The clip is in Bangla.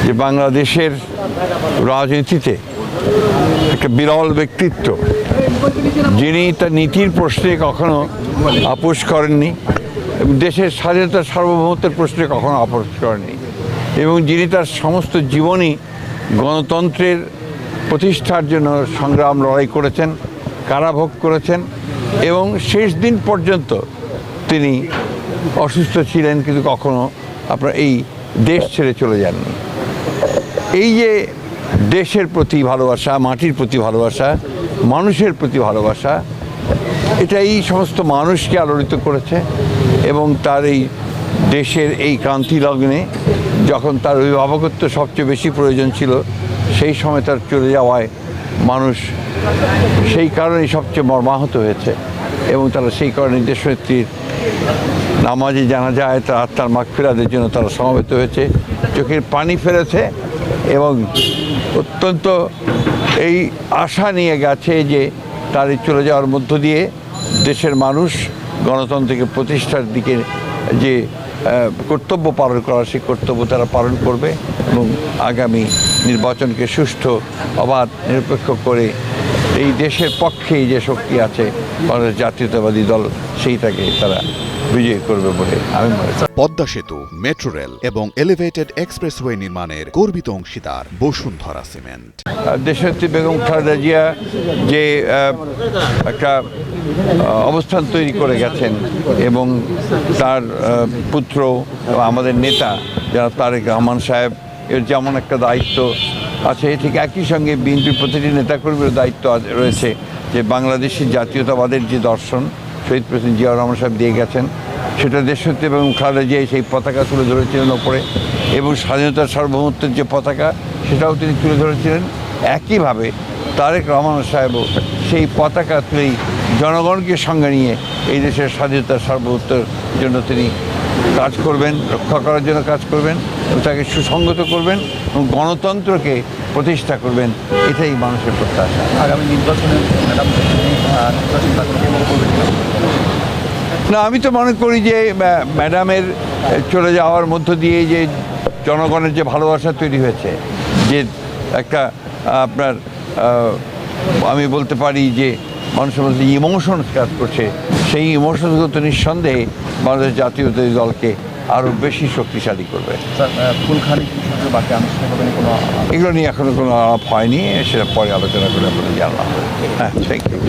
যে বাংলাদেশের রাজনীতিতে একটা বিরল ব্যক্তিত্ব, যিনি তার নীতির প্রশ্নে কখনো আপোষ করেননি, দেশের স্বাধীনতা সার্বভৌমত্বের প্রশ্নে কখনো আপোষ করেননি, এবং যিনি তার সমস্ত জীবনই গণতন্ত্রের প্রতিষ্ঠার জন্য সংগ্রাম লড়াই করেছেন, কারাভোগ করেছেন, এবং শেষ দিন পর্যন্ত তিনি অসুস্থ ছিলেন, কিন্তু কখনো আপনার এই দেশ ছেড়ে চলে যাননি। এই যে দেশের প্রতি ভালোবাসা, মাটির প্রতি ভালোবাসা, মানুষের প্রতি ভালোবাসা, এটা এই সমস্ত মানুষকে আলোড়িত করেছে। এবং তার এই দেশের এই ক্রান্তি লগ্নে যখন তার অভিভাবকত্ব সবচেয়ে বেশি প্রয়োজন ছিল, সেই সময় তার চলে যাওয়ায় মানুষ সেই কারণেই সবচেয়ে মর্মাহত হয়েছে, এবং তারা সেই কারণে দেশনেত্রীর নামাজে জানাজায় তার আত্মার মাগফিরাতের জন্য তারা সমবেত হয়েছে, চোখের পানি ফেলেছে, এবং অত্যন্ত এই আশা নিয়ে গেছে যে তার এই চলে যাওয়ার মধ্য দিয়ে দেশের মানুষ গণতন্ত্রকে প্রতিষ্ঠার দিকে যে কর্তব্য পালন করা, সেই কর্তব্য তারা পালন করবে, এবং আগামী নির্বাচনকে সুষ্ঠু, অবাধ, নিরপেক্ষ করে এই দেশের পক্ষেই যে শক্তি আছে বাংলাদেশ জাতীয়তাবাদী দল, সেইটাকে তারা বিজয়ী করবে বলে আমি মনে করি। পদ্মা সেতু, মেট্রো রেল এবং এলিভেটেড এক্সপ্রেসওয়ে নির্মাণের গর্বিত অংশীদার বসুন্ধরা সিমেন্ট। দেশনেত্রী বেগম খালেদা জিয়া যে একটা অবস্থান তৈরি করে গেছেন, এবং তার পুত্র আমাদের নেতা যারা তারেক রহমান সাহেব, এর যেমন একটা দায়িত্ব আছে, ঠিক একই সঙ্গে বিএনপির প্রতিটি নেতাকর্মীর দায়িত্ব রয়েছে যে বাংলাদেশের জাতীয়তাবাদের যে দর্শন শহীদ প্রেসিডেন্ট জিয়াউর রহমান সাহেব দিয়ে গেছেন, সেটা দেশনেত্রী এবং খালেদা জিয়া সেই পতাকা তুলে ধরেছিলেন ওপরে, এবং স্বাধীনতার সার্বভৌমত্বের যে পতাকা সেটাও তিনি তুলে ধরেছিলেন। একইভাবে তারেক রহমান সাহেবও সেই পতাকা তুলেই জনগণকে সঙ্গে নিয়ে এই দেশের স্বাধীনতার সার্বভৌমত্বের জন্য তিনি কাজ করবেন, রক্ষা করার জন্য কাজ করবেন, এবং তাকে সুসংগত করবেন, এবং গণতন্ত্রকে প্রতিষ্ঠা করবেন। এটাই মানুষের প্রত্যাশা। আগামী নির্বাচনে ম্যাডাম না, আমি তো মনে করি যে ম্যাডামের চলে যাওয়ার মধ্য দিয়ে যে জনগণের যে ভালোবাসা তৈরি হয়েছে, যে একটা আপনার আমি বলতে পারি যে মানুষের মধ্যে ইমোশনস কাজ করছে, সেই ইমোশনসগুলো তো নিঃসন্দেহে বাংলাদেশ জাতীয়তাবাদী দলকে আরও বেশি শক্তিশালী করবে। ফুলখানি বাকি আনুষ্ঠানিকভাবে কোনো এগুলো নিয়ে এখনো কোনো আলাপ হয়নি, সেটা পরে আলোচনা করে আপনাদের জানলাম। হ্যাঁ, থ্যাংক ইউ।